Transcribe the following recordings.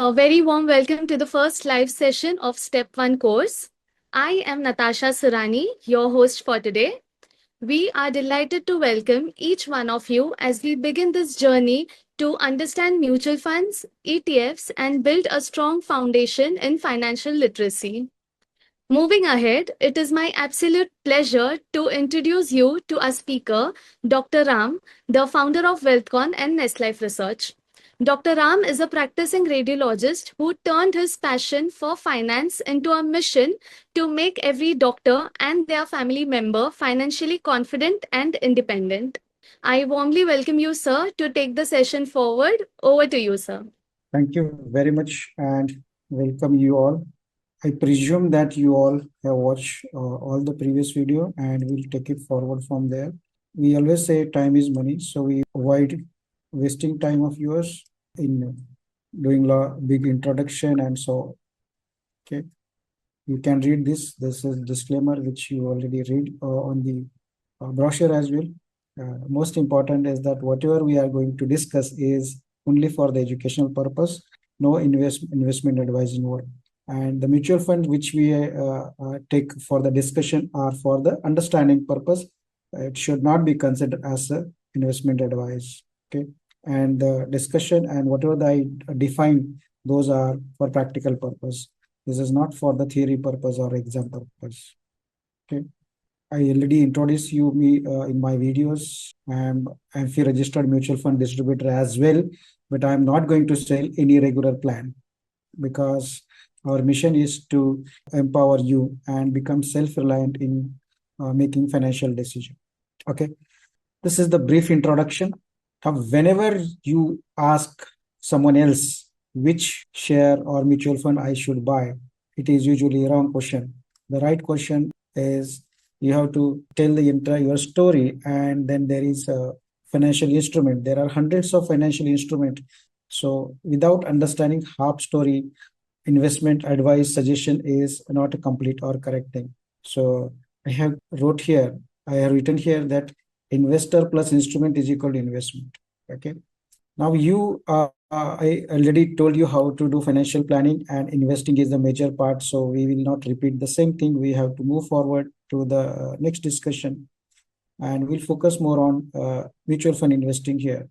A very warm welcome to the first live session of Step 1 course. I am Natasha Surani, your host for today. We are delighted to welcome each one of you as we begin this journey to understand mutual funds, ETFs, and build a strong foundation in financial literacy. Moving ahead, it is my absolute pleasure to introduce you to our speaker, Dr. Ram, the founder of WealthCon and Nest Life Research. Dr. Ram is a practicing radiologist who turned his passion for finance into a mission to make every doctor and their family member financially confident and independent. I warmly welcome you, sir, to take the session forward. Over to you, sir. Thank you very much and welcome you all. I presume that you all have watched all the previous video and we'll take it forward from there. We always say time is money, so we avoid wasting time of yours in doing a big introduction and so. Okay, you can read this. This is disclaimer which you already read on the brochure as well. Most important is that whatever we are going to discuss is only for the educational purpose, no investment advice involved. And the mutual fund which we take for the discussion are for the understanding purpose. It should not be considered as a investment advice. Okay, and the discussion and whatever I define, those are for practical purpose. This is not for the theory purpose or exam purpose. Okay. I already introduced me in my videos. I'm IMP registered mutual fund distributor as well, but I'm not going to sell any regular plan because our mission is to empower you and become self-reliant in making financial decisions. Okay, this is the brief introduction. Now, whenever you ask someone else which share or mutual fund I should buy, it is usually a wrong question. The right question is you have to tell the entire your story, and then there is a financial instrument. There are hundreds of financial instruments. So without understanding half story, investment advice suggestion is not a complete or correct thing. So I have written here that investor plus instrument is equal to investment. Okay. Now I already told you how to do financial planning, and investing is the major part. So we will not repeat the same thing. We have to move forward to the next discussion, and we'll focus more on mutual fund investing here.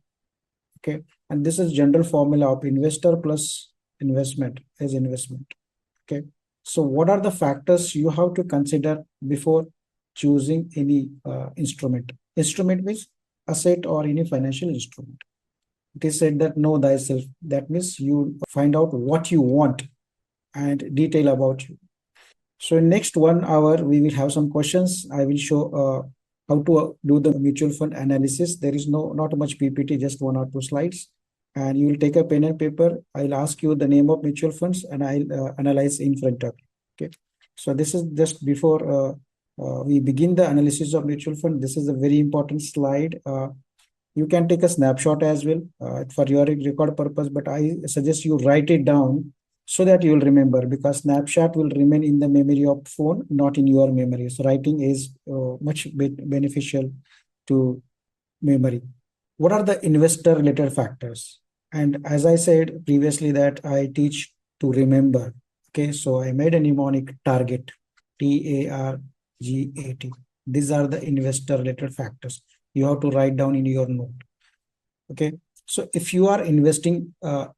Okay, and this is general formula of investor plus investment is investment. Okay, so what are the factors you have to consider before choosing any instrument? Instrument means asset or any financial instrument. It is said that know thyself. That means you find out what you want and detail about you. So in next 1 hour, we will have some questions. I will show how to do the mutual fund analysis. There is not much PPT, just 1 or 2 slides. And you will take a pen and paper. I'll ask you the name of mutual funds and I'll analyze in front of you. Okay. So this is just before we begin the analysis of mutual fund. This is a very important slide. You can take a snapshot as well for your record purpose, but I suggest you write it down so that you will remember, because snapshot will remain in the memory of phone, not in your memory. So writing is much beneficial to memory. What are the investor related factors? And as I said previously that I teach to remember. Okay, so I made a mnemonic target, TARGAT. These are the investor related factors. You have to write down in your note. Okay, so if you are investing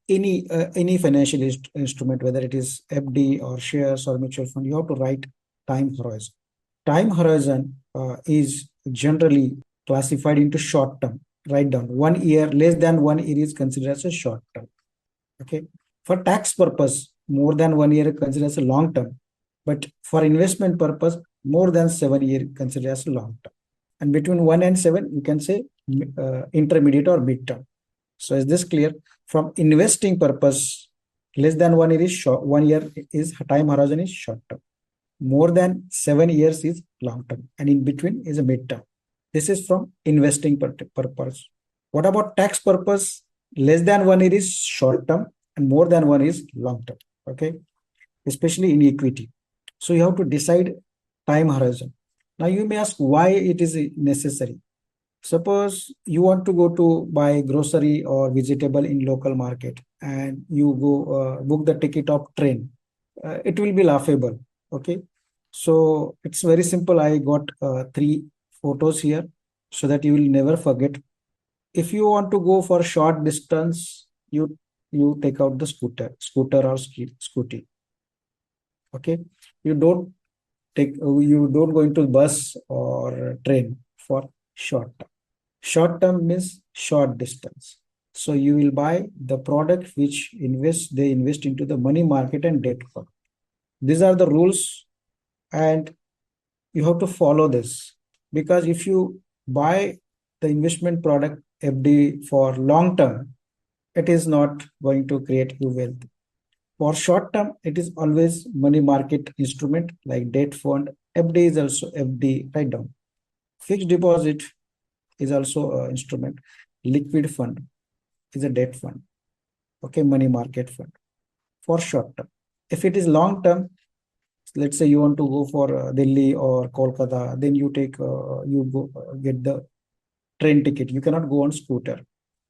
any financial instrument, whether it is FD or shares or mutual fund, you have to write time horizon. Time horizon is generally classified into short term. Write down 1 year, less than 1 year is considered as a short term. Okay, for tax purpose, more than 1 year considered as a long term, but for investment purpose, more than 7 years considered as a long term. And between 1 and 7, you can say intermediate or mid-term. So is this clear? From investing purpose, less than 1 year is short. 1 year is time horizon is short term. More than 7 years is long term, and in between is a mid-term. This is from investing purpose. What about tax purpose? Less than 1 year is short term, and more than 1 is long term. Okay, especially in equity. So you have to decide time horizon. Now you may ask why it is necessary. Suppose you want to go to buy grocery or vegetable in local market. and you go book the ticket of train, it will be laughable. Okay, so it's very simple. I got three photos here so that you will never forget. If you want to go for short distance, you take out the scooter or scooty. Okay, you don't you don't go into bus or train for short term. Short term means short distance. So you will buy the product which they invest into the money market and debt fund. These are the rules, and you have to follow this, because if you buy the investment product FD for long term, it is not going to create you wealth. For short term, it is always money market instrument like debt fund. FD is also FD, write down. Fixed deposit is also an instrument. Liquid fund is a debt fund. Okay, money market fund for short term. If it is long term, let's say you want to go for Delhi or Kolkata, then you go get the train ticket. You cannot go on scooter.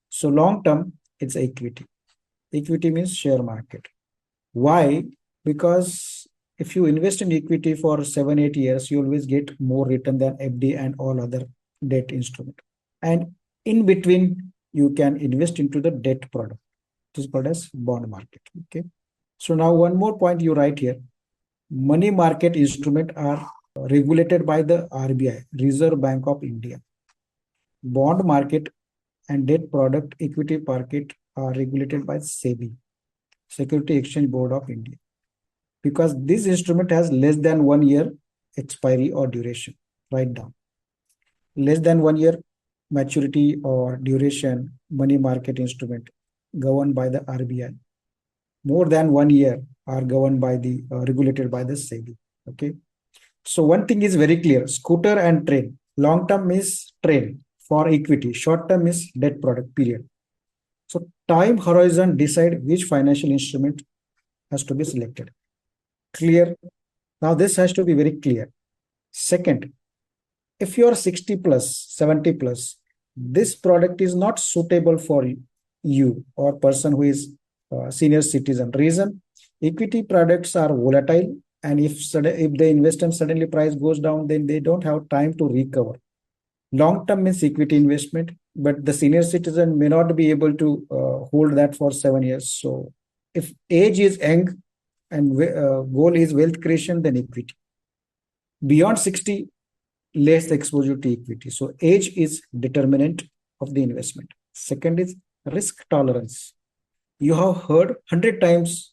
So long term, it's equity. Equity means share market. Why? Because if you invest in equity for 7-8 years, you always get more return than FD and all other debt instrument. And in between, you can invest into the debt product. It is called as bond market. Okay. So now one more point you write here. Money market instrument are regulated by the RBI, Reserve Bank of India. Bond market and debt product equity market are regulated by SEBI, Security Exchange Board of India. Because this instrument has less than 1 year expiry or duration. Write down. Less than 1 year maturity or duration money market instrument governed by the RBI. More than 1 year are governed by the regulated by the SEBI. Okay. So one thing is very clear: scooter and train. Long term is train for equity. Short term is debt product. Period. So time horizon decide which financial instrument has to be selected. Clear. Now this has to be very clear. Second, if you are 60 plus, 70 plus, this product is not suitable for you or person who is senior citizen. Reason: equity products are volatile, and if they invest and suddenly price goes down, then they don't have time to recover. Long term means equity investment, but the senior citizen may not be able to hold that for 7 years. So if age is young and goal is wealth creation, then equity. Beyond 60, less exposure to equity. So age is determinant of the investment. Second is risk tolerance. You have heard 100 times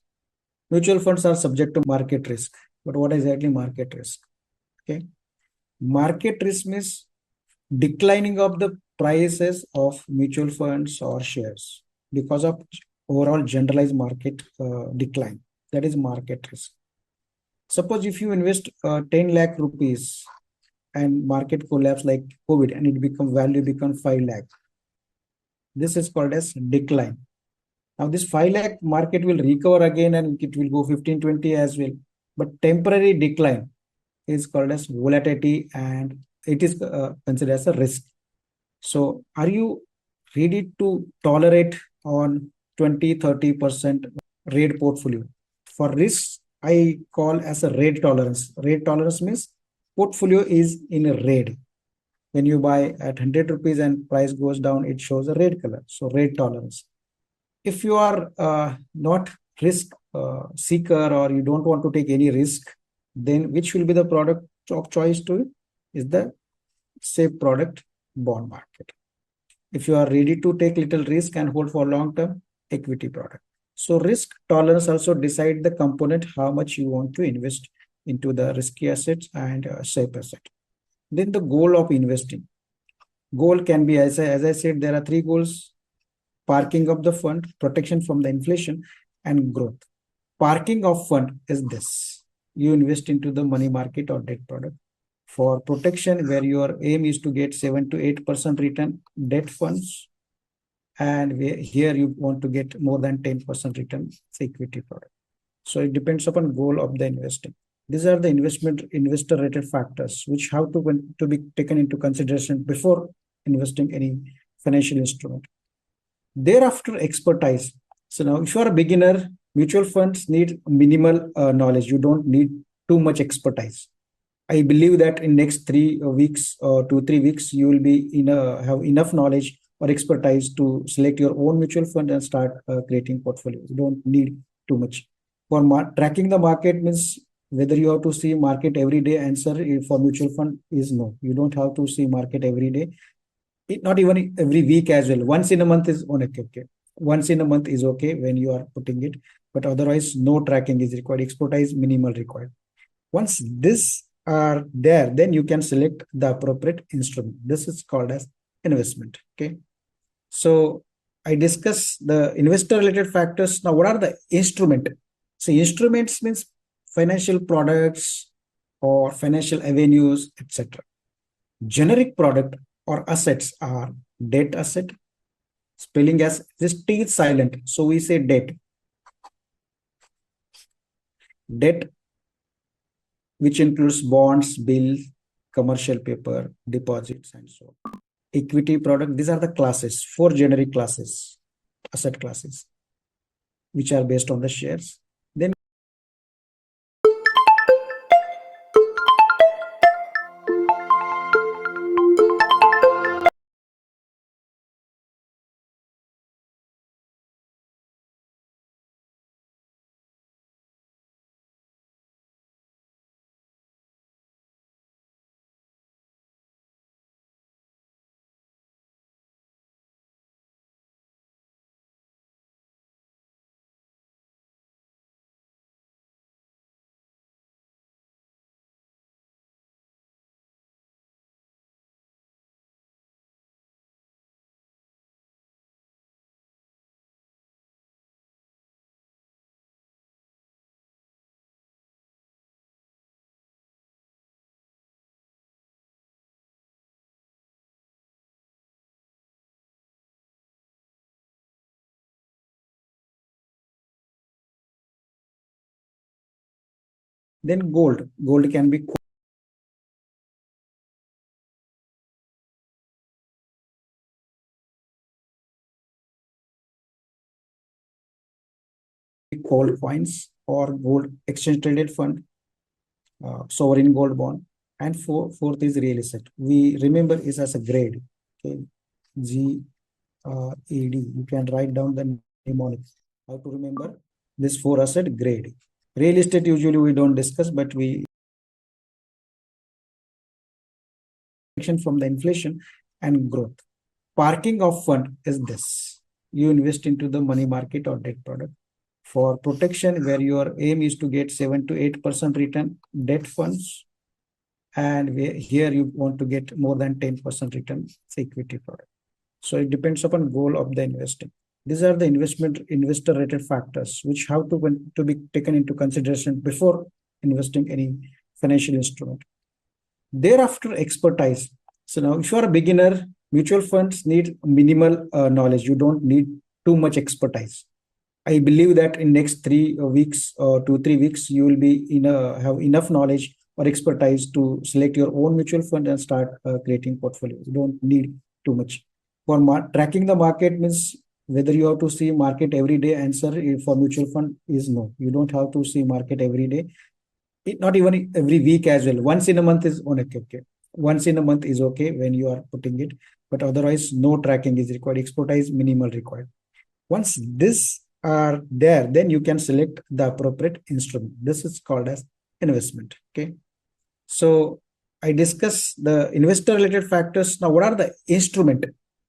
mutual funds are subject to market risk. But what is exactly market risk? Okay. Market risk means declining of the prices of mutual funds or shares because of overall generalized market decline. That is market risk. Suppose if you invest 10 lakh rupees and market collapse like COVID and it become 5 lakh. This is called as decline. Now this 5 lakh market will recover again and it will go 15, 20 as well. But temporary decline is called as volatility and it is considered as a risk. So are you ready to tolerate on 20-30% rate portfolio? For risks, I call as a rate tolerance. Rate tolerance means portfolio is in a red. When you buy at 100 rupees and price goes down, it shows a red color. So rate tolerance. If you are not risk seeker or you don't want to take any risk, then which will be the product of choice to you? Is the safe product bond market. If you are ready to take little risk and hold for long term, equity product. So risk tolerance also decide the component how much you want to invest into the risky assets and safe asset. Then the goal of investing. Goal can be, as I said, there are three goals: parking of the fund, protection from the inflation, and growth. Parking of fund is this: you invest into the money market or debt product. For protection, where your aim is to get 7 to 8% return, debt funds, and here you want to get more than 10% return, equity product. So it depends upon goal of the investing. These are the investor rated factors which have to be taken into consideration before investing any financial instrument. Thereafter, expertise. So now, if you are a beginner, mutual funds need minimal knowledge. You don't need too much expertise. I believe that in next 3 weeks or 2 3 weeks, you will be have enough knowledge or expertise to select your own mutual fund and start creating portfolios. You don't need too much. For tracking the market means whether you have to see market every day. Answer for mutual fund is no. You don't have to see market every day. Not even every week as well. Once in a month is on okay. Once in a month is okay when you are putting it, but otherwise no tracking is required. Expertise minimal required. Once this are there, then you can select the appropriate instrument. This is called as investment. Okay. So I discuss the investor related factors. Now, what are the instrument? So instruments means financial products or financial avenues, etc. Generic product or assets are debt asset, spelling as this T is silent. So we say debt. Debt, which includes bonds, bills, commercial paper, deposits, and so on. Equity product, these are the classes, four generic classes, asset classes, which are based on the shares. Then gold. Gold can be gold coins or gold exchange traded fund, sovereign gold bond. And fourth is real estate. We remember is as a grade. Okay. GED. You can write down the mnemonic. How to remember this four asset grade. Real estate usually we don't discuss, but we from the inflation and growth. Parking of fund is this. You invest into the money market or debt product. For protection, where your aim is to get 7 to 8% return, debt funds, and here you want to get more than 10% return, equity product. So it depends upon goal of the investing. These are the investor rated factors which have to be taken into consideration before investing any financial instrument. Thereafter, expertise. So now, if you are a beginner, mutual funds need minimal knowledge. You don't need too much expertise. I believe that in next 3 weeks or 2 3 weeks, you will be have enough knowledge or expertise to select your own mutual fund and start creating portfolios. You don't need too much. For tracking the market means whether you have to see market every day. Answer for mutual fund is no. You don't have to see market every day. Not even every week as well. Once in a month is on okay. Once in a month is okay when you are putting it, but otherwise no tracking is required. Expertise minimal required. Once this are there, then you can select the appropriate instrument. This is called as investment. Okay. So I discuss the investor related factors. Now, what are the instrument?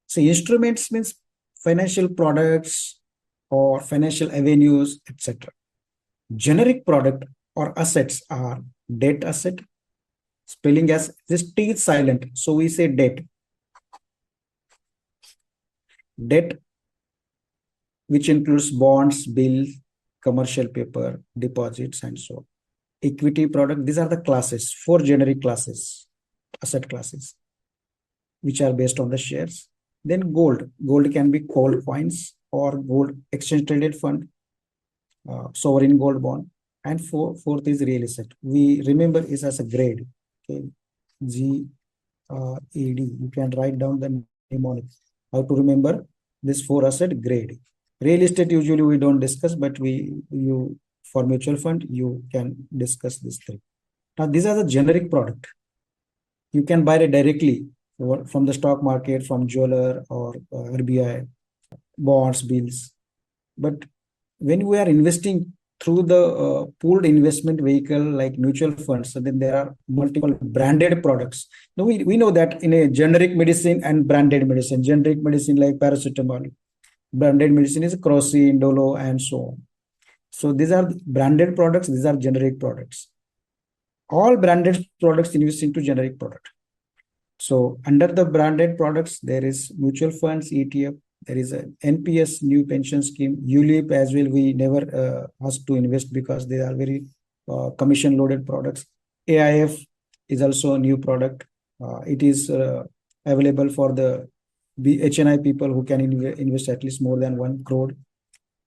So instruments means financial products or financial avenues, etc. Generic product or assets are debt asset, spelling as this T is silent. So we say debt. Debt, which includes bonds, bills, commercial paper, deposits, and so on. Equity product, these are the classes, four generic classes, asset classes, which are based on the shares. Then gold. Gold can be gold coins or gold exchange traded fund, sovereign gold bond. And fourth is real estate. We remember is as a grade. Okay. GED. You can write down the mnemonic. How to remember this four asset grade. Real estate usually we don't discuss, but you for mutual fund you can discuss this thing. Now these are the generic product. You can buy it directly from the stock market, from jeweler or RBI, bonds, bills. But when we are investing through the pooled investment vehicle like mutual funds, so then there are multiple branded products. Now we know that in a generic medicine and branded medicine, generic medicine like paracetamol, branded medicine is Crocin, Dolo, and so on. So these are branded products, these are generic products. All branded products invest into generic product. So under the branded products, there is mutual funds, ETF, there is a NPS, new pension scheme, ULIP as well. We never ask to invest because they are very commission loaded products. AIF is also a new product. It is available for the HNI people who can invest at least more than 1 crore.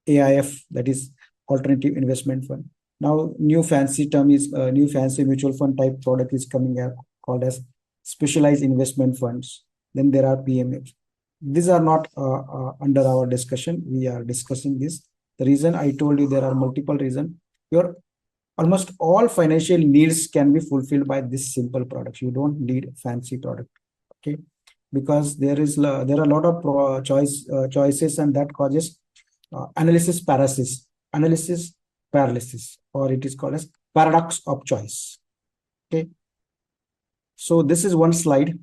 AIF, that is alternative investment fund. Now, new fancy term is new fancy mutual fund type product is coming up called as specialized investment funds. Then there are PMFs. These are not under our discussion. We are discussing this. The reason I told you there are multiple reasons. Your almost all financial needs can be fulfilled by this simple products. You don't need fancy product. Okay, because there are a lot of choices and that causes analysis paralysis, or it is called as paradox of choice. Okay, so this is one slide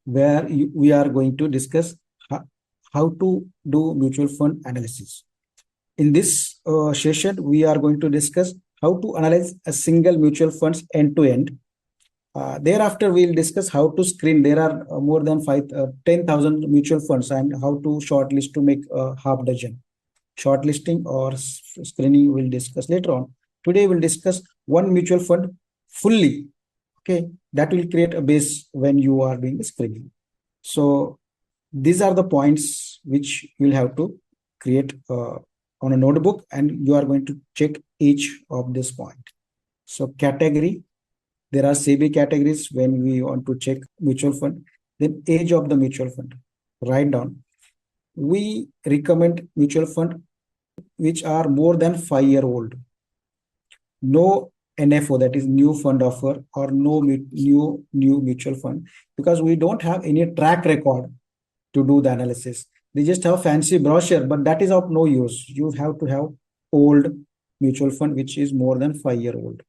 where we are going to discuss how to do mutual fund analysis. In this session, we are going to discuss how to analyze a single mutual funds end to end. Thereafter, we'll discuss how to screen. There are more than 10,000 mutual funds, and how to shortlist to make half dozen. Shortlisting or screening we'll discuss later on. Today we'll discuss one mutual fund fully. Okay, that will create a base when you are doing the screening. So these are the points which you'll have to create on a notebook, and you are going to check each of this point. So category, there are SEBI categories when we want to check mutual fund. Then age of the mutual fund, write down. We recommend mutual fund which are more than 5-year old. No NFO, that is new fund offer, or no new mutual fund, because we don't have any track record to do the analysis. They just have fancy brochure, but that is of no use. You have to have old mutual fund which is more than 5-year old.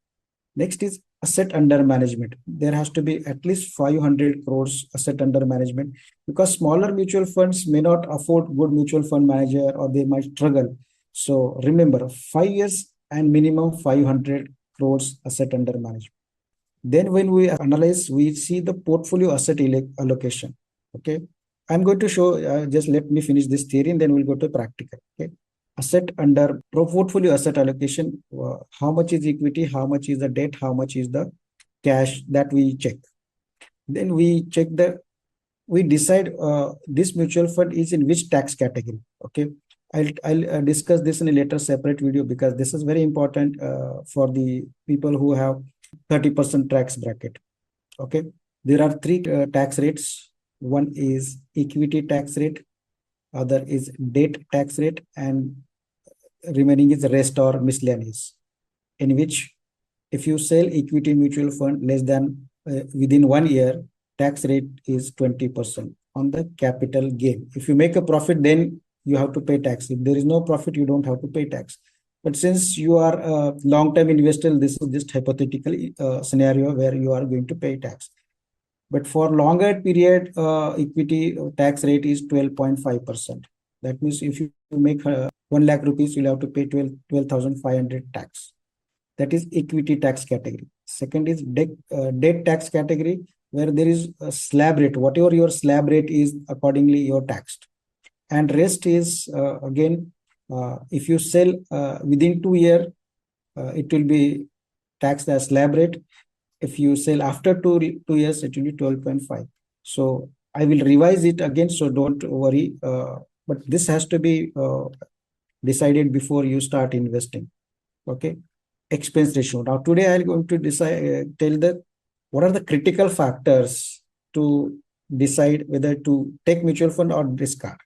Next is asset under management. There has to be at least 500 crores asset under management, because smaller mutual funds may not afford good mutual fund manager, or they might struggle. So remember, 5 years and minimum 500 crores asset under management. Then when we analyze, we see the portfolio asset allocation. Okay, I'm going to show, just let me finish this theory and then we'll go to practical. Okay, asset under portfolio asset allocation, how much is equity, how much is the debt, how much is the cash, that we check. Then we check we decide this mutual fund is in which tax category. Okay, I'll discuss this in a later separate video, because this is very important for the people who have 30% tax bracket. Okay, there are three tax rates. One is equity tax rate, other is debt tax rate, and remaining is rest or miscellaneous, in which if you sell equity mutual fund less than within 1 year, tax rate is 20% on the capital gain. If you make a profit, then you have to pay tax. If there is no profit, you don't have to pay tax. But since you are a long-term investor, this is just hypothetical scenario where you are going to pay tax. But for longer period, equity tax rate is 12.5%. That means if you make 1 lakh rupees, you'll have to pay 12,500 tax. That is equity tax category. Second is debt tax category, where there is a slab rate. Whatever your slab rate is, accordingly you're taxed. And rest is again, if you sell within 2 years, it will be taxed as slab rate. If you sell after two years, it will be 12.5. So I will revise it again, so don't worry. But this has to be decided before you start investing. Okay, expense ratio. Now today I'm going to decide, tell what are the critical factors to decide whether to take mutual fund or discard.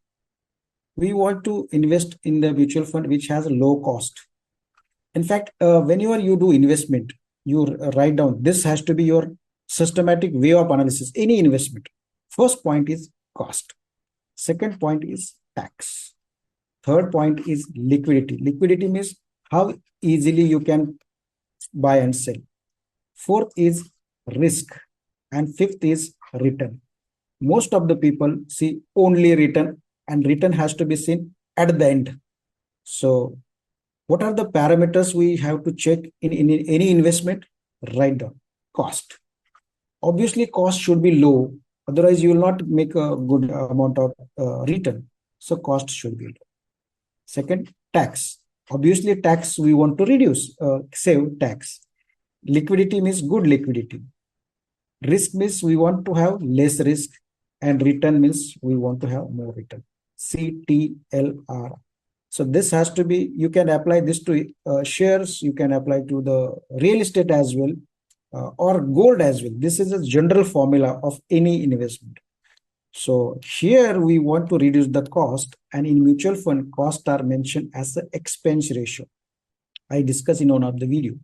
We want to invest in the mutual fund which has a low cost. In fact, whenever you do investment, you write down this has to be your systematic way of analysis. Any investment. First point is cost. Second point is tax. Third point is liquidity. Liquidity means how easily you can buy and sell. Fourth is risk. And fifth is return. Most of the people see only return, and return has to be seen at the end. So what are the parameters we have to check in any investment? Write down cost. Obviously, cost should be low. Otherwise, you will not make a good amount of return. So cost should be low. Second, tax. Obviously, tax we want to reduce, save tax. Liquidity means good liquidity. Risk means we want to have less risk, and return means we want to have more return. CTLR. So this has to be, you can apply this to shares, you can apply to the real estate as well, or gold as well. This is a general formula of any investment. So here we want to reduce the cost, and in mutual fund, costs are mentioned as the expense ratio. I discussed in one of the video.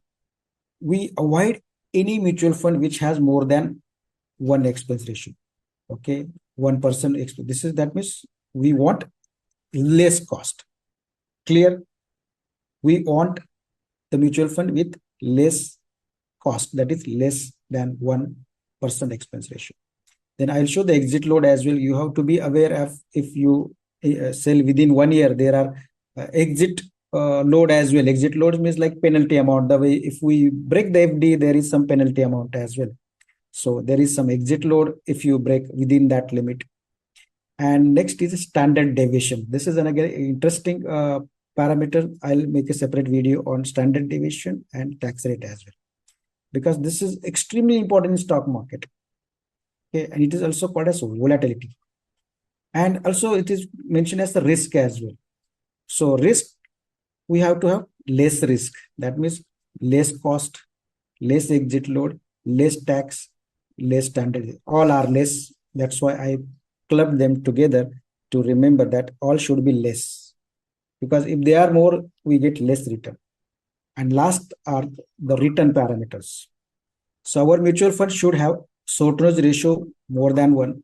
We avoid any mutual fund which has more than one expense ratio. Okay, 1% expense. This is, that means we want less cost. Clear? We want the mutual fund with less cost, that is less than 1% expense ratio. Then I'll show the exit load as well. You have to be aware of, if you sell within 1 year, there are exit load as well. Exit load means like penalty amount. The way if we break the FD, there is some penalty amount as well. So there is some exit load if you break within that limit. And next is standard deviation. This is another interesting parameter. I'll make a separate video on standard deviation and tax rate as well, because this is extremely important in stock market. Okay, and it is also called as volatility. And also it is mentioned as the risk as well. So risk, we have to have less risk. That means less cost, less exit load, less tax, less standard. All are less. That's why I club them together to remember that all should be less. Because if they are more, we get less return. And last are the return parameters. So our mutual fund should have Short-Notice ratio more than 1,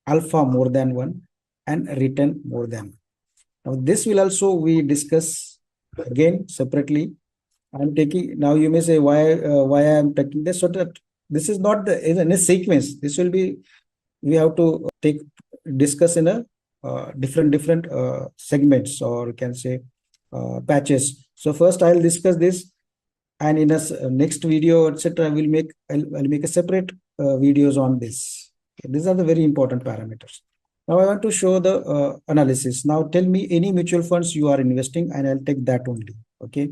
alpha more than 1, and return more than 1. Now this will also we discuss again separately. I'm taking, now you may say why I am taking this, so that this is not the in a sequence. This will be, we have to take discuss in a different segments, or you can say patches. So first I'll discuss this, and in a next video, etc., I'll make a separate videos on this. Okay, these are the very important parameters. Now I want to show the analysis. Now tell me any mutual funds you are investing, and I'll take that only. Okay,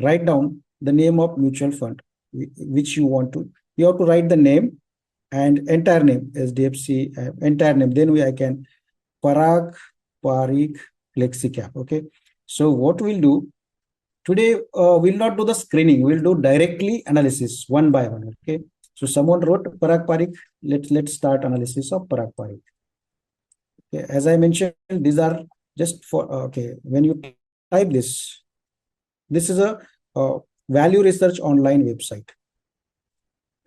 write down the name of mutual fund which you want to. You have to write the name and entire name, SDFC, entire name. Then I can Parag Parikh FlexiCap. Okay, so what we'll do today, we'll not do the screening. We'll do directly analysis one by one. Okay, so someone wrote Parag Parikh. Let's start analysis of Parag Parikh. Okay, as I mentioned, these are just for okay. When you type this is a value research online website.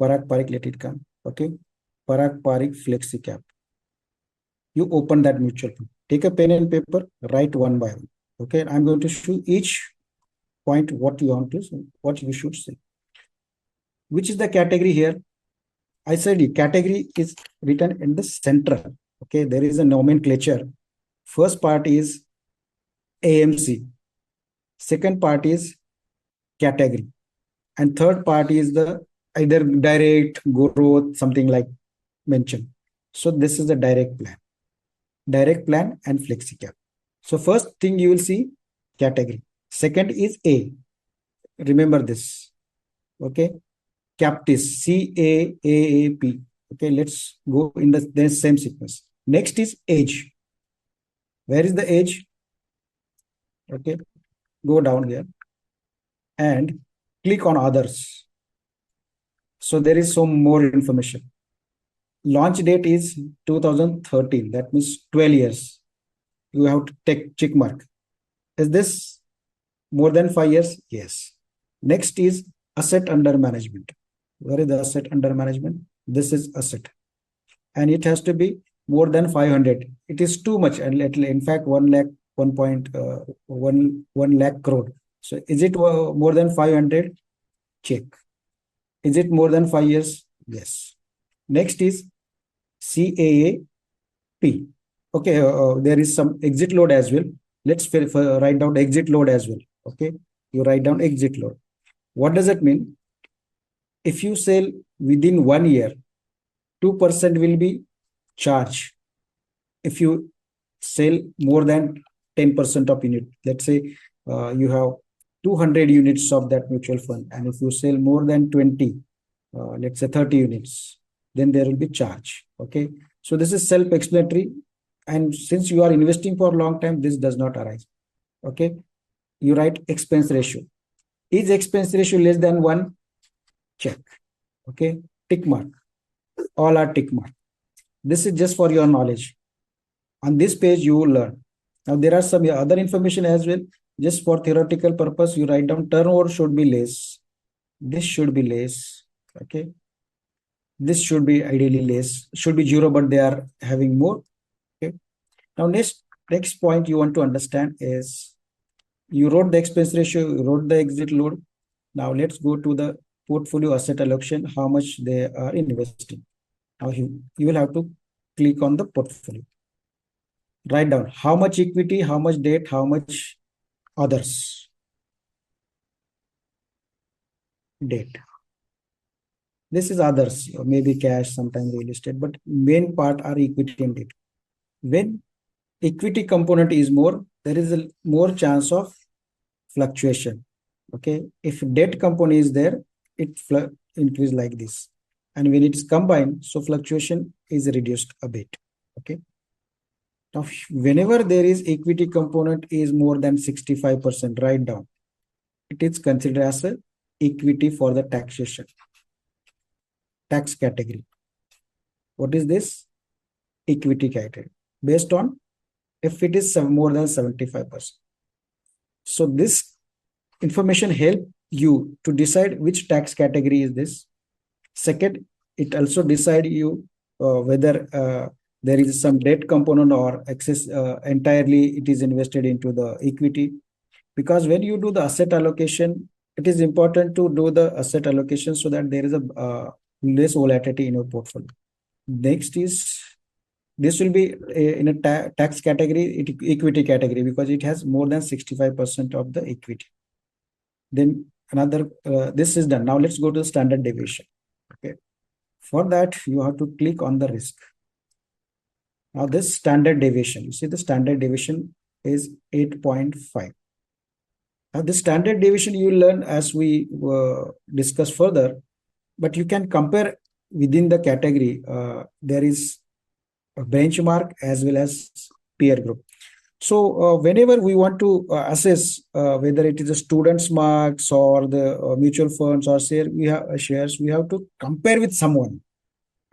Parag Parikh, let it come. Okay, Parag Parikh FlexiCap. You open that mutual fund. Take a pen and paper. Write one by one. Okay, I'm going to show each point what you want to say, what you should say. Which is the category here? I said category is written in the center. Okay, there is a nomenclature. First part is AMC. Second part is category. And third part is the either direct, growth, something like mentioned. So this is the direct plan and FlexiCap. So first thing you will see category. Second is A. Remember this. Okay. Captis, CAAAP. Okay, let's go in the same sequence. Next is age. Where is the age? Okay, go down here and click on others. So there is some more information. Launch date is 2013. That means 12 years. you have to take check mark. Is this more than 5 years? Yes. Next is asset under management. Where is the asset under management? This is asset, and it has to be more than 500. It is too much, and in fact 1 lakh 1.1 lakh crore. So is it more than 500? Check. Is it more than 5 years? Yes. Next is CAAP. Okay, there is some exit load as well. Let's write down exit load as well. Okay, you write down exit load. What does it mean? If you sell within 1 year, 2% will be charged. If you sell more than 10% of unit, let's say you have 200 units of that mutual fund, and if you sell more than 20, let's say 30 units, then there will be charge. Okay, so this is self-explanatory, and since you are investing for a long time, this does not arise. Okay, you write expense ratio. Is expense ratio less than 1? Check. Okay, tick mark. All are tick mark. This is just for your knowledge. On this page you will learn. Now there are some other information as well. Just for theoretical purpose, you write down turnover should be less. This should be less. Okay, this should be ideally less. Should be 0, but they are having more. Okay, now next point you want to understand is, you wrote the expense ratio, you wrote the exit load. Now let's go to the portfolio asset allocation, how much they are investing. Now you will have to click on the portfolio. Write down how much equity, how much debt, how much others. Debt. This is others, maybe cash, sometimes real estate, but main part are equity and debt. When equity component is more, there is a more chance of fluctuation. Okay, if debt component is there, it increase like this, and when it is combined, so fluctuation is reduced a bit. Okay, now whenever there is equity component is more than 65%, write down, it is considered as a equity for the taxation tax category. What is this? Equity category, based on if it is more than 75%. So this information help you to decide which tax category is this. Second, it also decide you whether there is some debt component or excess entirely it is invested into the equity. Because when you do the asset allocation, it is important to do the asset allocation so that there is a less volatility in your portfolio. Next is, this will be in a tax category, equity category, because it has more than 65% of the equity. Then another, this is done. Now let's go to the standard deviation. Okay, for that you have to click on the risk. Now this standard deviation, you see the standard deviation is 8.5. Now this standard deviation you will learn as we discuss further, but you can compare within the category. There is a benchmark as well as peer group. So whenever we want to assess whether it is a student's marks or the mutual funds or shares, we have to compare with someone.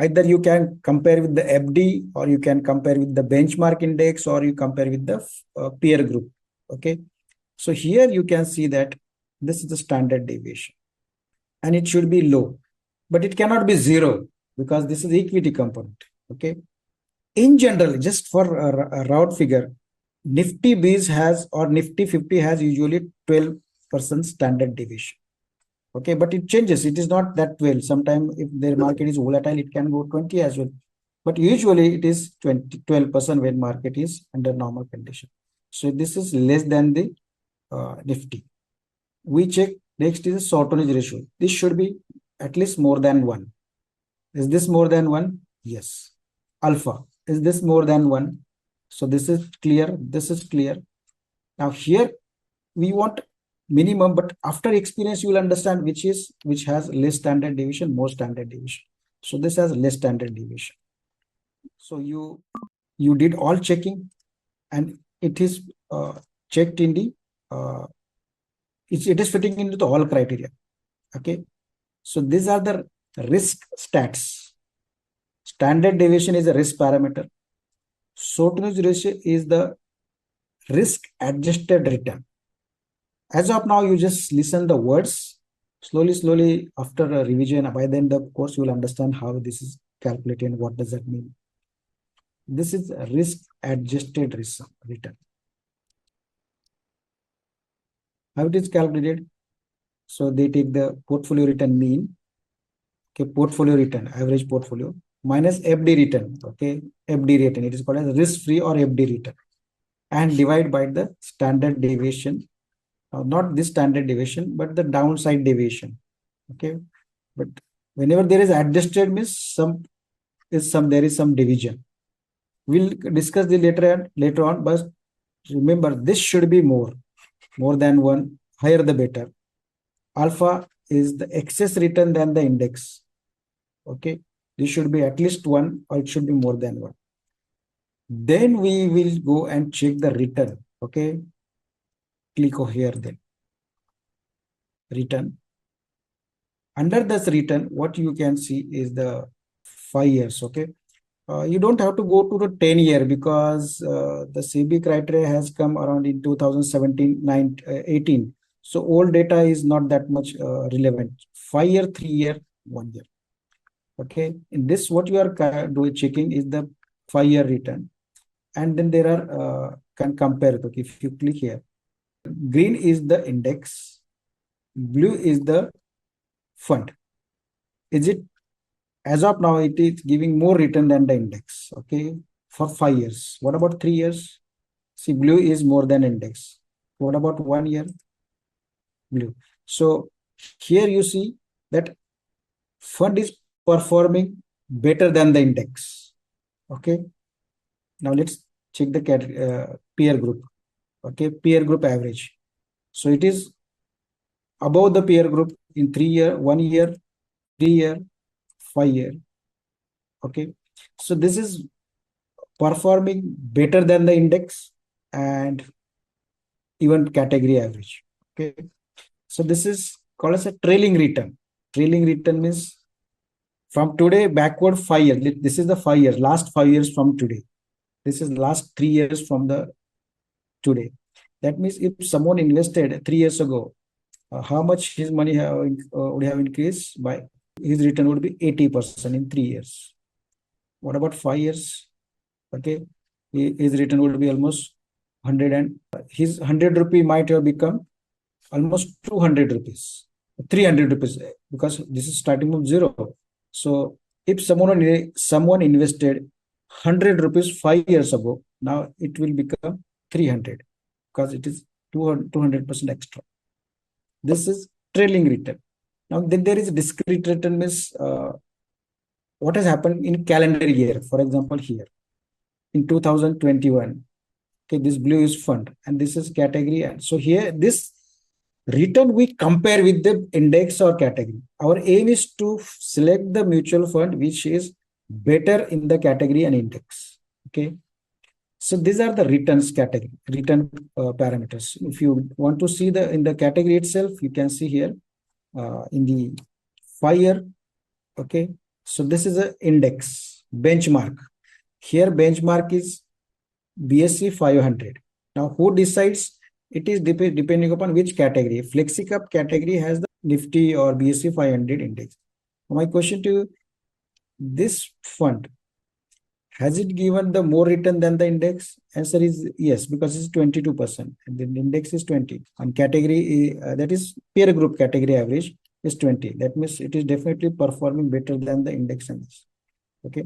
Either you can compare with the FD, or you can compare with the benchmark index, or you compare with the peer group. Okay, so here you can see that this is the standard deviation, and it should be low, but it cannot be 0 because this is equity component. Okay, in general, just for a round figure, Nifty Biz has, or Nifty 50 has usually 12% standard deviation. Okay, but it changes. It is not that 12. Sometimes if the market is volatile, it can go 20 as well. But usually it is 12% when market is under normal condition. So this is less than the Nifty. We check. Next is the shortage ratio. This should be at least more than 1. Is this more than 1? Yes. Alpha. Is this more than 1? So this is clear. This is clear. Now here we want minimum, but after experience you will understand which has less standard deviation, more standard deviation. So this has less standard deviation. So you did all checking, and it is checked in the it is fitting into the all criteria. Okay, so these are the risk stats. Standard deviation is a risk parameter. Shortage ratio is the risk adjusted return. As of now, you just listen the words. Slowly, after a revision, by then the course you will understand how this is calculated and what does that mean. This is a risk adjusted risk return. How it is calculated? So they take the portfolio return mean, okay, portfolio return, average portfolio, minus FD return, okay, FD return. It is called as risk-free or FD return, and divide by the standard deviation. Not this standard deviation, but the downside deviation. Okay, but whenever there is adjusted means there is some division. We'll discuss the later on, but remember this should be more than one, higher the better. Alpha is the excess return than the index. Okay, this should be at least one or it should be more than one. Then we will go and check the return. Okay, click over here, then return. Under this return, what you can see is the 5 years. Okay, you don't have to go to the 10-year because the CB criteria has come around in 2017, 18. So old data is not that much relevant. 5-year, 3-year, 1 year. Okay, in this what you are doing checking is the 5-year return, and then there are can compare it. Okay, if you click here, green is the index, blue is the fund. Is it as of now it is giving more return than the index? Okay, for 5 years. What about 3 years? See, blue is more than index. What about 1 year? Blue. So here you see that fund is performing better than the index. Okay, now let's check the peer group. Okay, peer group average. So it is above the peer group in 3-year, 1 year, 3-year, 5-year. Okay, so this is performing better than the index and even category average. Okay, so this is called as a trailing return. Trailing return means from today backward 5 years. This is the 5 years, last 5 years from today. This is last 3 years from the today. That means if someone invested 3 years ago, how much his money would have increased by, his return would be 80% in 3 years. What about 5 years? Okay, his return would be almost 100, and his 100 rupee might have become almost 200 rupees, 300 rupees, because this is starting from zero. So if someone invested 100 rupees 5 years ago, now it will become 300 because it is 200% extra. This is trailing return. Now then there is discrete return, means what has happened in calendar year. For example, here in 2021, okay, this blue is fund and this is category. And so here this return we compare with the index or category. Our aim is to select the mutual fund which is better in the category and index. Okay, so these are the returns category, return parameters. If you want to see the in the category itself, you can see here in the 5-year. Okay, so this is a index benchmark. Here benchmark is BSE 500. Now who decides? It is depending upon which category. FlexiCap category has the Nifty or BSE 500 index. My question to you, this fund, has it given the more return than the index? Answer is yes, because it's 22% and the index is 20. And category, that is peer group category average is 20. That means it is definitely performing better than the index and this. Okay.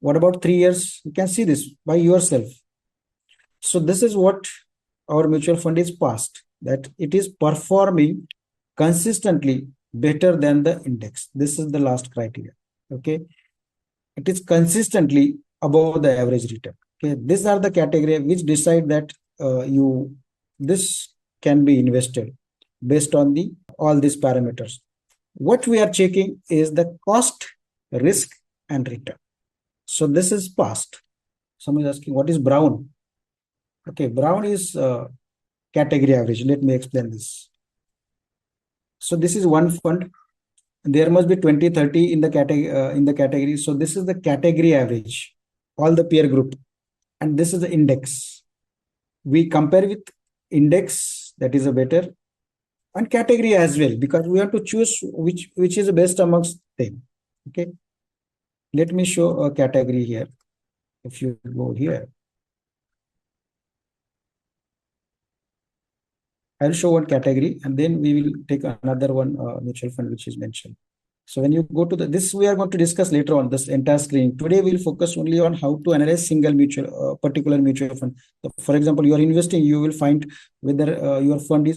What about 3 years? You can see this by yourself. So this is what our mutual fund is past, that it is performing consistently better than the index. This is the last criteria. Okay, it is consistently above the average return. Okay, these are the category which decide that this can be invested based on the all these parameters. What we are checking is the cost, risk, and return. So this is past. Someone is asking what is brown. Okay, brown is category average. Let me explain this. So this is one fund. There must be 20, 30 in the category. So this is the category average, all the peer group, and this is the index. we compare with index, that is a better, and category as well, because we have to choose which is the best amongst them. Okay, let me show a category here. If you go here, I'll show one category and then we will take another one mutual fund which is mentioned. So when you go to this, we are going to discuss later on this entire screen. Today we'll focus only on how to analyze single particular mutual fund. So for example, you are investing, you will find whether your fund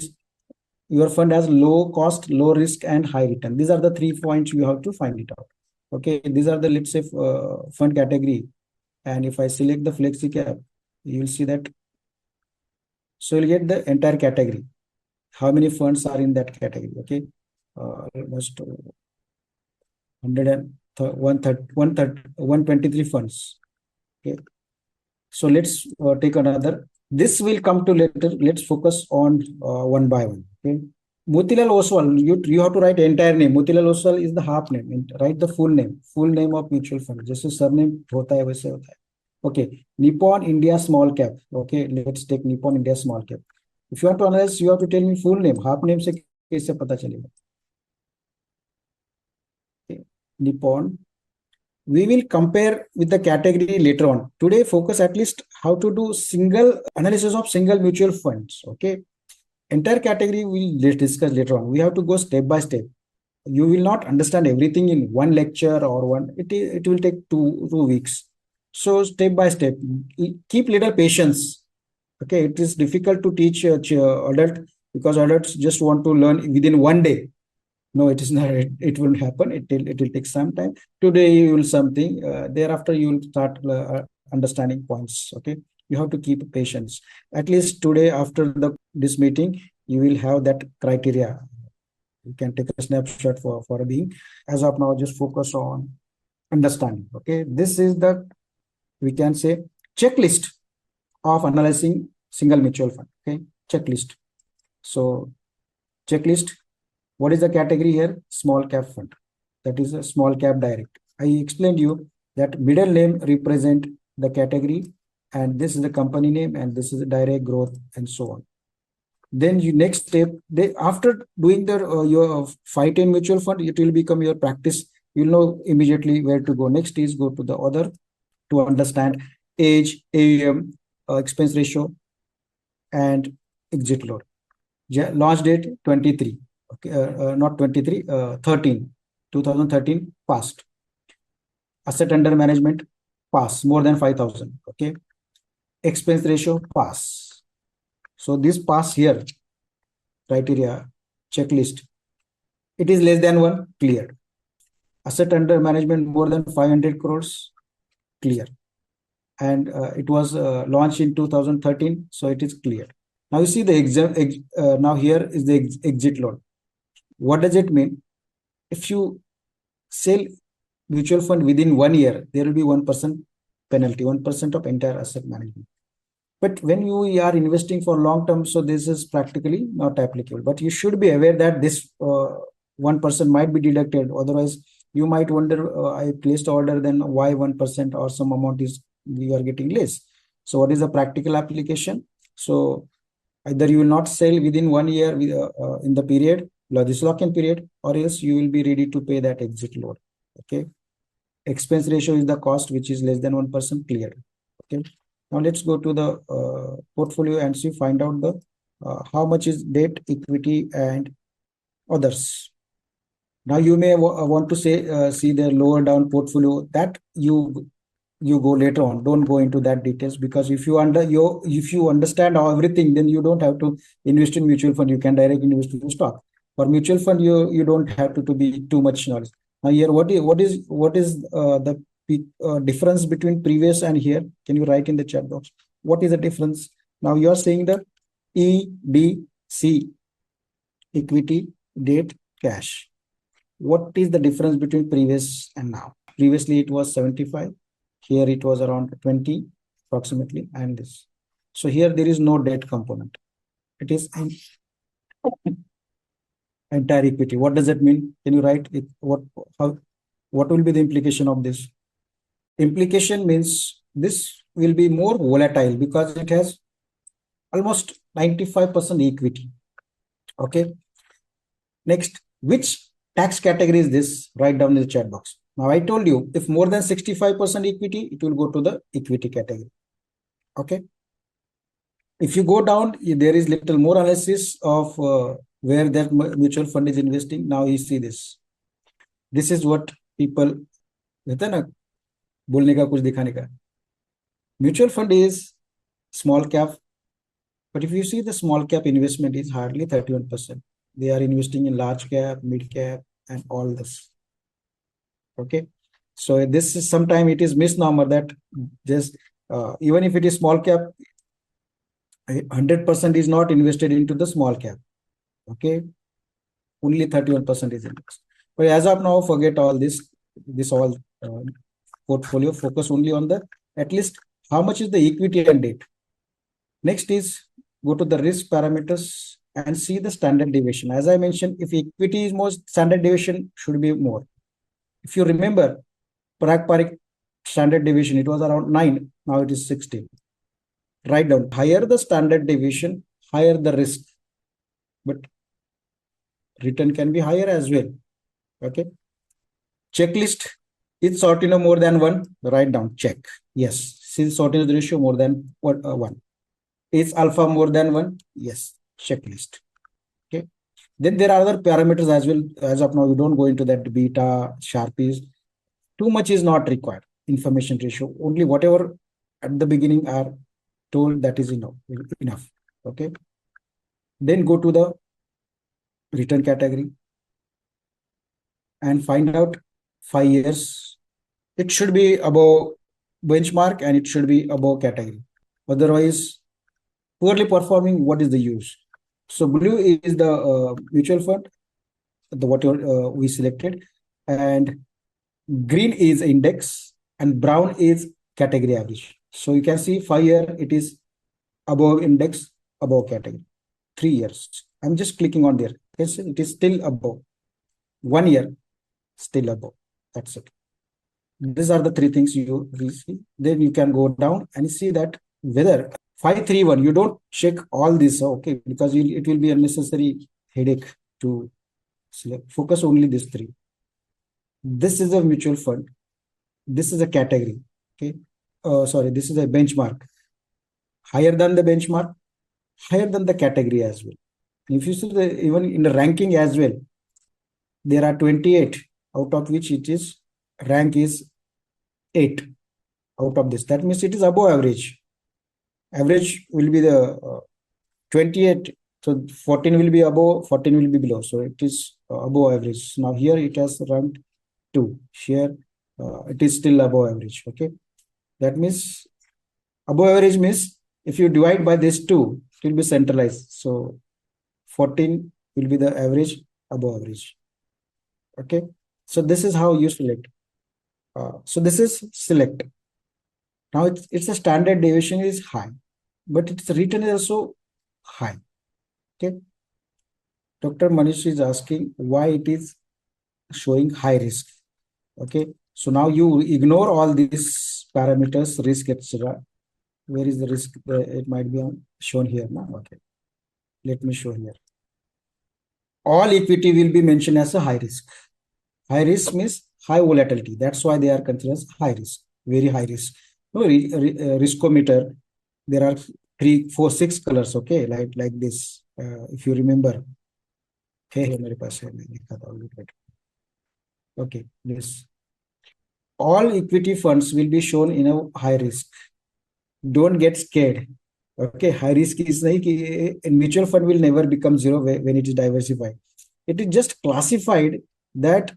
has low cost, low risk, and high return. These are the 3 points you have to find it out. Okay, these are the, let's say, fund category. And if I select the flexi cap, you will see that. So you'll get the entire category. How many funds are in that category? Okay, almost 123 funds. Okay, so let's take another. This will come to later. Let's focus on one by one. Okay. Motilal Oswal, you have to write entire name. Motilal Oswal is the half name. Write the full name of mutual fund. जैसे surname होता है वैसे होता है. Okay, Nippon India Small Cap. Okay, let's take Nippon India Small Cap. If you want to analyze, you have to tell me full name. Half name से कैसे पता चलेगा? Okay. Nippon. We will compare with the category later on. Today, focus at least how to do single analysis of single mutual funds. Okay, entire category we'll discuss later on. We have to go step by step. You will not understand everything in one lecture or one. It will take two weeks. So step by step, keep little patience. Okay, it is difficult to teach adult because adults just want to learn within one day. No, it is not. It won't happen. It will take some time. Today you will something. Thereafter you will start understanding points. Okay, you have to keep patience. At least today, after this meeting, you will have that criteria. You can take a snapshot for a being. As of now, just focus on understanding. Okay, this is the, we can say, checklist of analyzing single mutual fund. Okay, checklist. So checklist. What is the category here? Small cap fund. That is a small cap direct. I explained you that middle name represent the category, and this is the company name, and this is the direct growth, and so on. Then you next step, after doing the your 5-10 mutual fund, it will become your practice. You'll know immediately where to go. Next is go to the other to understand age, AUM, expense ratio, and exit load. Launch date 23. Okay, not 23, 13, 2013 passed. Asset under management pass, more than 5,000. Okay, expense ratio pass. So this pass here, criteria, checklist, it is less than 1, cleared. Asset under management more than 500 crores, clear. And it was launched in 2013, so it is cleared. Now you see the now here is the exit load. What does it mean? If you sell mutual fund within 1 year, there will be 1% penalty, 1% of entire asset management. But when you are investing for long term, so this is practically not applicable. But you should be aware that this 1% might be deducted. Otherwise, you might wonder, I placed order, then why 1% or some amount is you are getting less. So what is the practical application? So either you will not sell within 1 year in the period, this lock-in period, or else you will be ready to pay that exit load. Okay. Expense ratio is the cost which is less than 1%, cleared. Okay. Now let's go to the portfolio and see, find out the how much is debt, equity, and others. Now you may want to say see the lower down portfolio, that you go later on. Don't go into that details, because if you understand everything, then you don't have to invest in mutual fund. You can directly invest in stock. For mutual fund, you don't have to be too much knowledge. Now here, what is the difference between previous and here? Can you write in the chat box? What is the difference? Now you are saying the EDC, equity, debt, cash. What is the difference between previous and now? Previously it was 75. Here it was around 20 approximately, and this. So here there is no debt component. It is entire equity. What does that mean? Can you write it? What will be the implication of this? Implication means this will be more volatile because it has almost 95% equity. Okay. Next, which tax category is this? Write down in the chat box. Now I told you if more than 65% equity, it will go to the equity category. Okay. If you go down, there is little more analysis of where that mutual fund is investing. Now you see this. This is what people कहते हैं ना बोलने का कुछ दिखाने का. Mutual fund is small cap, but if you see the small cap investment is hardly 31%. They are investing in large cap, mid cap, and all this. Okay, so this is sometime it is misnomer that just even if it is small cap, 100% is not invested into the small cap. Okay, only 31% is invested. But as of now, forget all this all portfolio. Focus only on the at least how much is the equity and debt. Next is go to the risk parameters and see the standard deviation. As I mentioned, if equity is more, standard deviation should be more. If you remember, Parag standard deviation, it was around 9, now it is 16. Write down, higher the standard deviation, higher the risk, but return can be higher as well. Okay. Checklist, is Sortino more than 1? Write down, check. Yes, since Sortino's ratio more than 1. Is alpha more than 1? Yes, checklist. Okay. Then there are other parameters as well. As of now, you don't go into that beta, sharpies. Too much is not required. Information ratio, only whatever at the beginning are told, that is enough. Okay. Then go to the return category and find out 5 years. It should be above benchmark and it should be above category. Otherwise, poorly performing, what is the use? So blue is the mutual fund, the what we selected, and green is index, and brown is category average. So you can see 5 year it is above index, above category. 3 years, I'm just clicking on there. Yes, it is still above. 1 year, still above. That's it. These are the 3 things you will see. Then you can go down and see that whether 531, you don't check all this, okay, because it will be unnecessary headache to select. Focus only these 3. This is a mutual fund. This is a category. Okay. Sorry, this is a benchmark. Higher than the benchmark, higher than the category as well. And if you see even in the ranking as well, there are 28, out of which it is rank is 8 out of this. That means it is above average. Average will be the 28. So 14 will be above, 14 will be below. So it is above average. Now here it has ranked 2. Here it is still above average. Okay. That means above average means if you divide by this 2, it will be centralized. So 14 will be the average, above average. Okay. So this is how you select. So this is select. Now it's a standard deviation is high, but its return is also high. Okay. Dr. Manish is asking why it is showing high risk. Okay. So now you ignore all these parameters, risk, etc. Where is the risk? It might be shown here now. Okay. Let me show here. All equity will be mentioned as a high risk. High risk means high volatility. That's why they are considered as high risk, very high risk. No, riskometer, there are 3, 4, 6 colors. Okay, like this. If you remember. Okay, this. All equity funds will be shown in a high risk. Don't get scared. Okay, high risk is like in mutual fund will never become zero when it is diversified. It is just classified that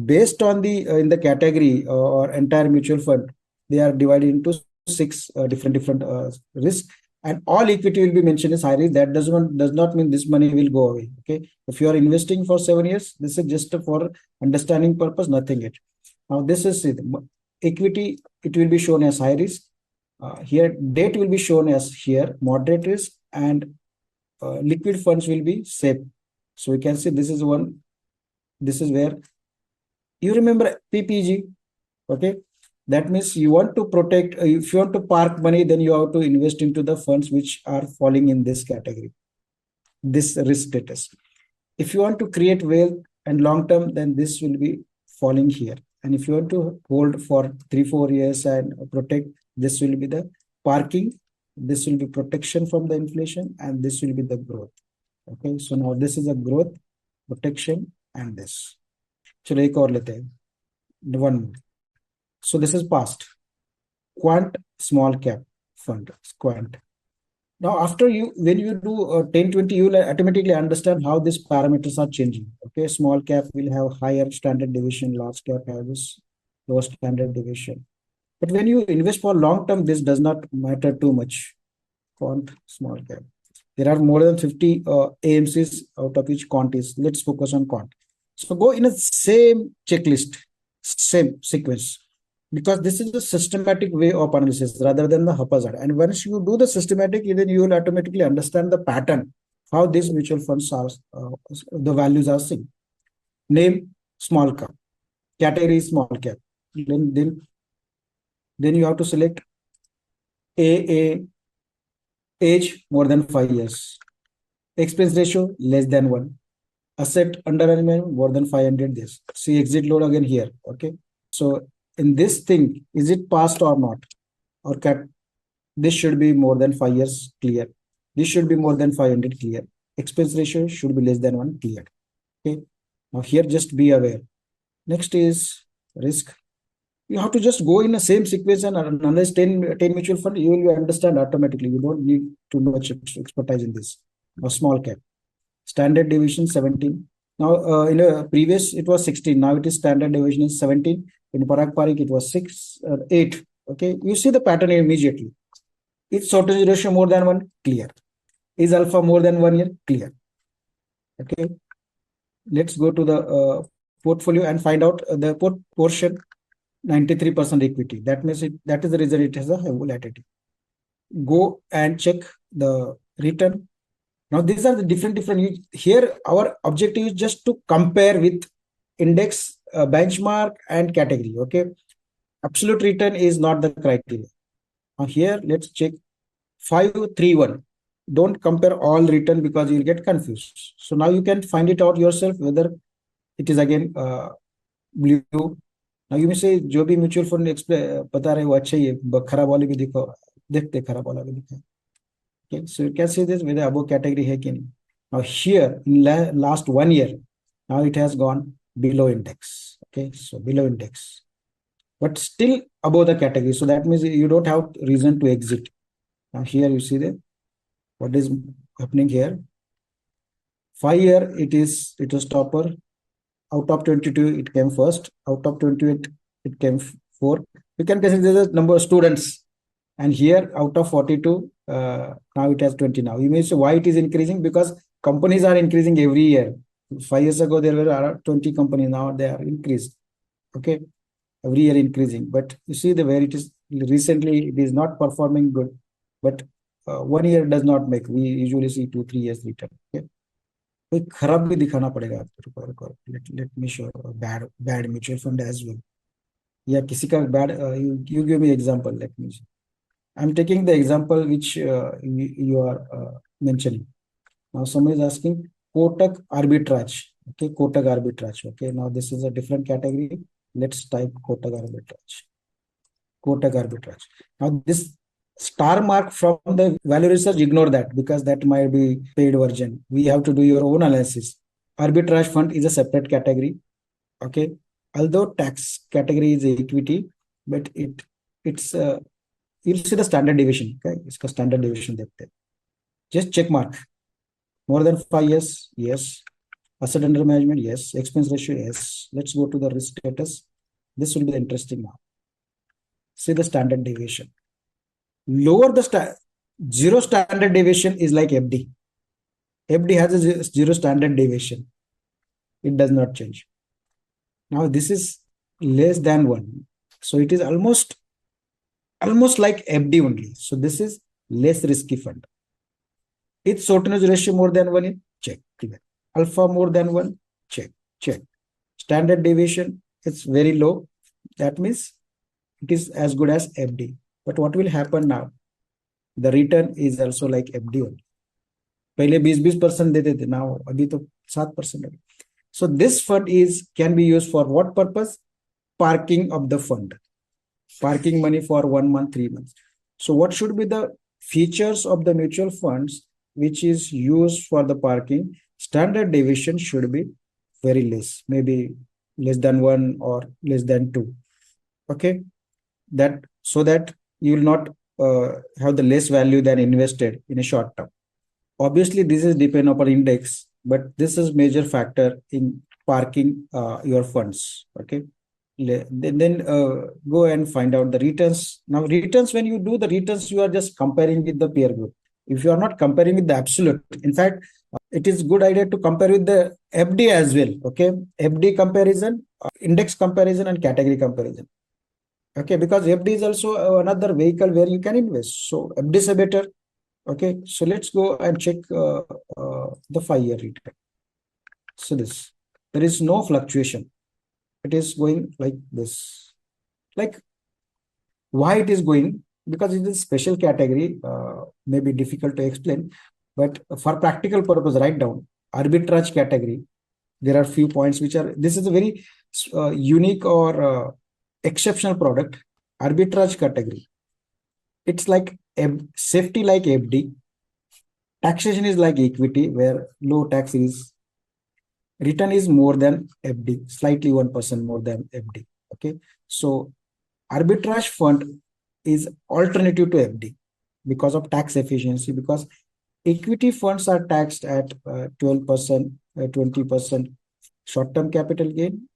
based on the in the category or entire mutual fund, they are divided into 6 different risks, and all equity will be mentioned as high risk. That does not mean this money will go away. Okay, if you are investing for 7 years, this is just for understanding purpose, nothing it. Now this is it. Equity, it will be shown as high risk. Here debt will be shown as here moderate risk, and liquid funds will be safe. So we can see this is one. This is where you remember PPG. Okay, That means you want to protect, if you want to park money, then you have to invest into the funds which are falling in this category, this risk status. If you want to create wealth and long term, then this will be falling here. And if you want to hold for 3 4 years and protect, this will be the parking, this will be protection from the inflation, and this will be the growth. Okay, so now this is a growth, protection, and this. चलो एक और लेते हैं, one more. So this is past. Quant small cap fund, quant. Now after you, when you do 10 20, you will automatically understand how these parameters are changing. Okay, small cap will have higher standard deviation, large cap has low standard deviation. But when you invest for long term, this does not matter too much. Quant small cap, there are more than 50 AMCs, out of which quant is. Let's focus on quant. So go in a same checklist, same sequence, because this is a systematic way of analysis rather than the haphazard. And once you do the systematic, then you will automatically understand the pattern, how these mutual funds are, the values are seen. Name small cap, category small cap. Then you have to select a age more than 5 years, expense ratio less than 1, asset under management more than 500 days. See exit load again here. Okay, so in this thing, is it passed or not, or this should be more than 5 years clear, this should be more than 500 clear, expense ratio should be less than 1 clear. Okay, now here just be aware. Next is risk. You have to just go in the same sequence and analyze 10 mutual fund. You will understand automatically. You don't need too much expertise in this. Or small cap, standard deviation 17. Now in a previous it was 16. Now it is standard deviation is 17. In Parag Parik it was 6 or 8. Okay, you see the pattern immediately. Is shortage ratio more than 1? Clear. Is alpha more than 1 year? Clear. Okay, let's go to the portfolio and find out the portion. 93% equity. That means that is the reason it has a high volatility. Go and check the return. Now these are the different. Here our objective is just to compare with index, benchmark, and category. Okay, absolute return is not the criteria. Now here let's check 531. Don't compare all return because you'll get confused. So now you can find it out yourself whether it is again blue. Now you may say जो भी mutual fund पता रहे वो अच्छा ही है, खराब वाले भी देखो, देखते खराब वाला भी दिखा. Okay, so you can see this whether above category है कि नहीं. Now here in last 1 year, now it has gone below index. Okay, so below index, but still above the category. So that means you don't have reason to exit. Now here you see that what is happening here. 5 year it was topper. Out of 22 it came first. Out of 28 it came 4. You can consider the number of students. And here out of 42 now it has 20. Now you may say why it is increasing, because companies are increasing every year. 5 years ago there were 20 companies, now they are increased. Okay, every year increasing. But you see the where it is recently it is not performing good, but 1 year does not make. We usually see 2 3 years return. Okay, कोई खराब भी दिखाना पड़ेगा आपको. Let me show bad mutual fund as well. या किसी का bad, you give me example. Let me see. I'm taking the example which you are mentioning. Now someone is asking Kotak arbitrage. Okay, Kotak arbitrage. Okay, now this is a different category. Let's type Kotak arbitrage. Kotak arbitrage. Now this star mark from the value research, ignore that because that might be paid version. We have to do your own analysis. Arbitrage fund is a separate category. Okay, although tax category is equity, but it's you'll see the standard deviation. Okay, it's called standard deviation. Just check mark. More than 5 years, yes. Asset under management, yes. Expense ratio, yes. Let's go to the risk status. This will be interesting now. See the standard deviation. Lower the zero standard deviation is like FD. FD has a zero standard deviation. It does not change. Now this is less than 1. So it is almost like FD only. So this is less risky fund. Its shortage ratio more than 1, check. Alpha more than 1, check. Standard deviation, it's very low. That means it is as good as FD. But what will happen now? The return is also like FD only. पहले 20% देते थे, now अभी तो 7%. So this fund is can be used for what purpose? Parking of the fund, parking money for 1 month, 3 months. So what should be the features of the mutual funds which is used for the parking? Standard deviation should be very less, maybe less than 1 or less than 2. Okay, that so that you will not have the less value than invested in a short term. Obviously, this is depend upon index, but this is major factor in parking your funds. Okay, then go and find out the returns. Now, returns, when you do the returns, you are just comparing with the peer group. If you are not comparing with the absolute, in fact, it is good idea to compare with the FD as well. Okay, FD comparison, index comparison, and category comparison. Okay, because FD is also another vehicle where you can invest. So FD is a better. Okay, so let's go and check the 5-year return. So this, there is no fluctuation. It is going like this. Like why it is going? Because it is special category, may be difficult to explain, but for practical purpose, write down arbitrage category. There are few points which are, this is a very unique or exceptional product. Arbitrage category. It's like safety like FD. Taxation is like equity where low tax is. Return is more than FD, slightly 1% more than FD. Okay, so arbitrage fund is alternative to FD because of tax efficiency, because equity funds are taxed at 12%, 20% short-term capital gain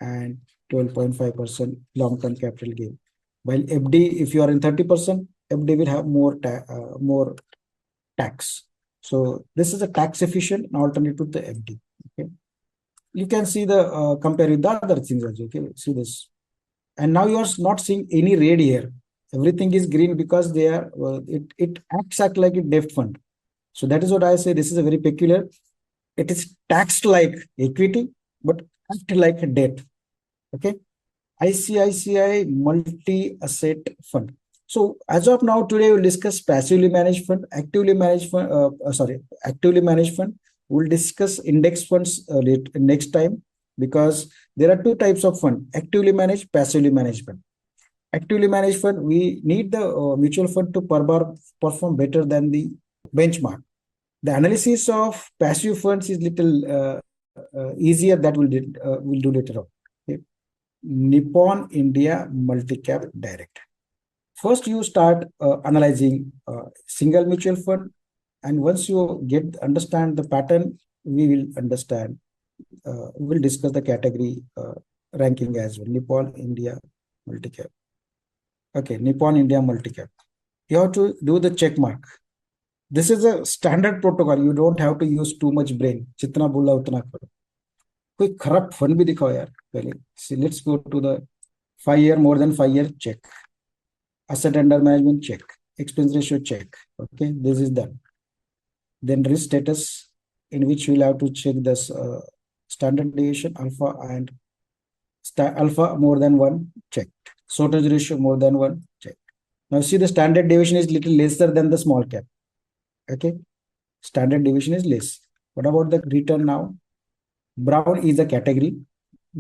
and 12.5% long-term capital gain. While FD, if you are in 30%, FD will have more tax. So this is a tax efficient alternative to FD. Okay, you can see the compare with the other things also. Okay, see this, and now you are not seeing any red here. Everything is green because they are it acts like a debt fund. So that is what I say. This is a very peculiar. It is taxed like equity, but act like a debt. Okay, ICICI multi-asset fund. So as of now, today we'll discuss passively managed fund, actively managed fund. Actively managed fund. We'll discuss index funds next time, because there are two types of fund: actively managed, passively managed fund. Actively managed fund, we need the mutual fund to perform better than the benchmark. The analysis of passive funds is little easier. That we'll do later on. Okay. Nippon India Multi-Cap Direct. First, you start analyzing single mutual fund, and once you understand the pattern, we will understand. We'll discuss the category ranking as well. Nippon India Multi-Cap. Okay, Nippon India Multi-Cap. You have to do the check mark. This is a standard protocol. You don't have to use too much brain. जितना बोला उतना करो. कोई खराब fund भी दिखाओ यार पहले. See, let's go to the 5-year, more than 5-year check. Asset under management check. Expense ratio check. Okay, this is done. Then risk status, in which we'll have to check this standard deviation alpha and alpha more than 1 checked. Shortage ratio more than 1 checked. Now see, the standard deviation is little lesser than the small cap. Okay, standard deviation is less. What about the return now? Brown is the category,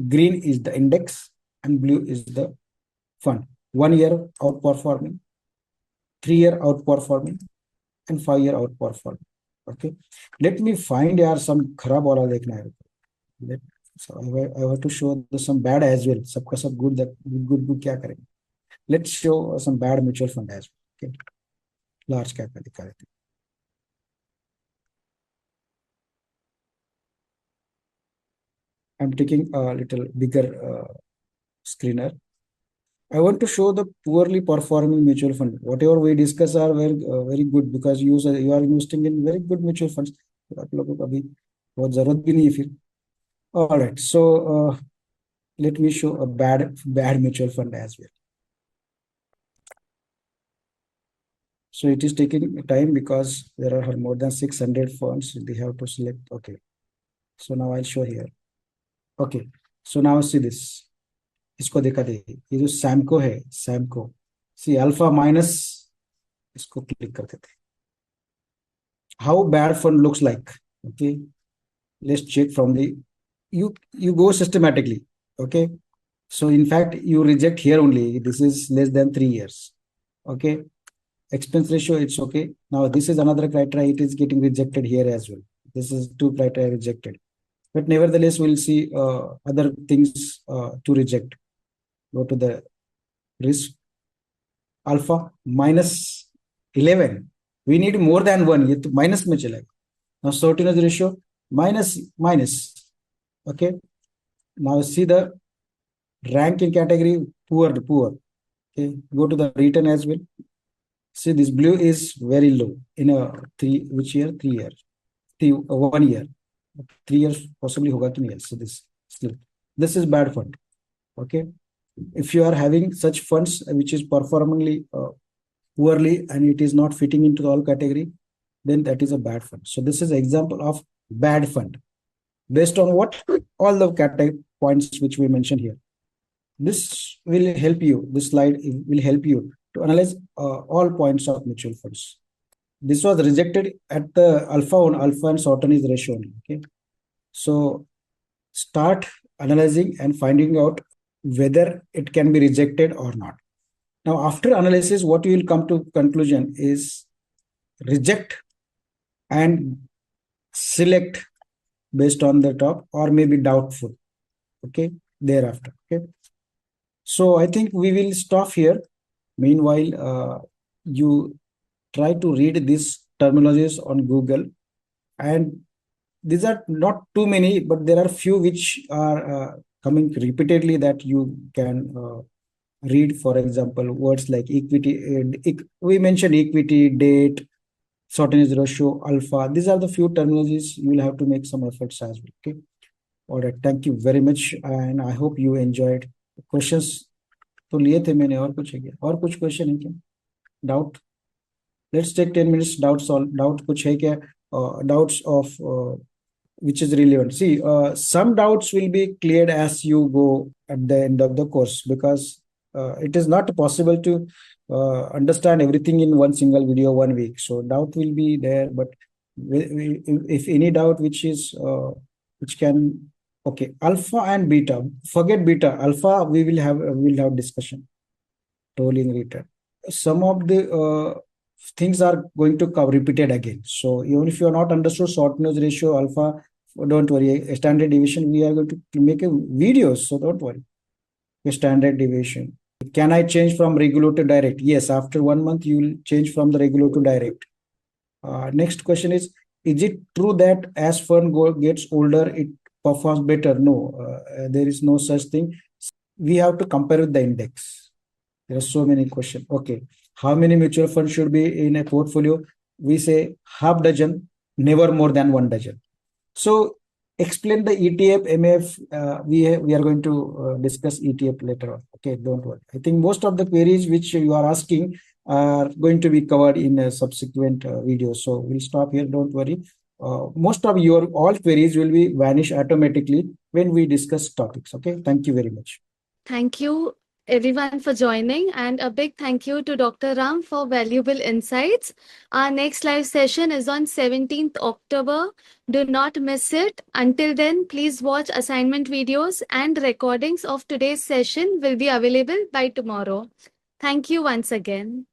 green is the index, and blue is the fund. 1 year outperforming, 3-year outperforming, and 5-year outperforming. Okay, let me find यार some खराब वाला देखना है. So I have to show some bad as well. सबका सब good क्या करेंगे? Let's show some bad mutual fund as well. Okay, large cap का दिखा देते. I'm taking a little bigger screener. I want to show the poorly performing mutual fund. Whatever we discuss are very good, because you are investing in very good mutual funds. आप लोगों को अभी बहुत जरूरत भी नहीं है फिर. All right, so let me show a bad mutual fund as well. So it is taking time because there are more than 600 funds. They have to select. Okay, so now I'll show here. Okay, so now see this. इसको देखा दे, ये जो Samco है, Samco, C alpha minus, इसको click करते थे. How bad fund looks like. Okay, let's check from the, you go systematically. Okay, so in fact you reject here only, this is less than 3 years. Okay, expense ratio, it's okay. Now this is another criteria, it is getting rejected here as well. This is two criteria rejected, but nevertheless we'll see other things to reject. Go to the risk, alpha minus 11, we need more than one, ये तो minus में चलेगा. Now shortage ratio minus minus. Okay, now see the rank in category poor, poor. Okay, go to the return as well. See, this blue is very low in a three, which year? 3 years, 1 year, 3 years possibly hoga ki nahi. So this is bad fund. Okay, if you are having such funds which is performing poorly and it is not fitting into all category, then that is a bad fund. So this is an example of bad fund based on what, all the category points which we mentioned here. This will help you, this slide will help you to analyze all points of mutual funds. This was rejected at the alpha and shorten ratio only. Okay, so start analyzing and finding out whether it can be rejected or not. Now, after analysis, what you will come to conclusion is reject and select based on the top, or maybe doubtful. Okay, thereafter. Okay, so I think we will stop here. Meanwhile, you try to read these terminologies on Google, and these are not too many, but there are few which are coming repeatedly that you can read. For example, words like equity, we mentioned equity, date, shortage ratio, alpha. These are the few terminologies you will have to make some efforts as well. Okay, all right, thank you very much, and I hope you enjoyed. Questions तो लिए थे मैंने, और कुछ है क्या, और कुछ क्वेश्चन है क्या, doubt? Let's take 10 minutes. Doubts, all doubt kuch hai kya? Doubts of which is relevant. See, some doubts will be cleared as you go at the end of the course, because it is not possible to understand everything in one single video 1 week. So doubt will be there, but if any doubt which is which can, okay, alpha and beta. Forget beta. Alpha we will have discussion. Tolling return. Some of the things are going to come repeated again. So even if you are not understood short noise ratio, alpha, don't worry. A standard deviation, we are going to make a video, so don't worry. A standard deviation. Can I change from regular to direct? Yes, after 1 month you will change from the regular to direct. Next question is it true that as fund gets older, it performs better? No, there is no such thing. We have to compare with the index. There are so many questions. Okay. How many mutual funds should be in a portfolio? We say half dozen, never more than 1 dozen. So explain the ETF, MF. We are going to discuss ETF later on. Okay, don't worry. I think most of the queries which you are asking are going to be covered in a subsequent video. So we'll stop here. Don't worry. Most of your all queries will be vanish automatically when we discuss topics. Okay. Thank you very much. Thank you, everyone, for joining, and a big thank you to Dr. Ram for valuable insights. Our next live session is on 17th October. Do not miss it. Until then, please watch assignment videos, and recordings of today's session will be available by tomorrow. Thank you once again.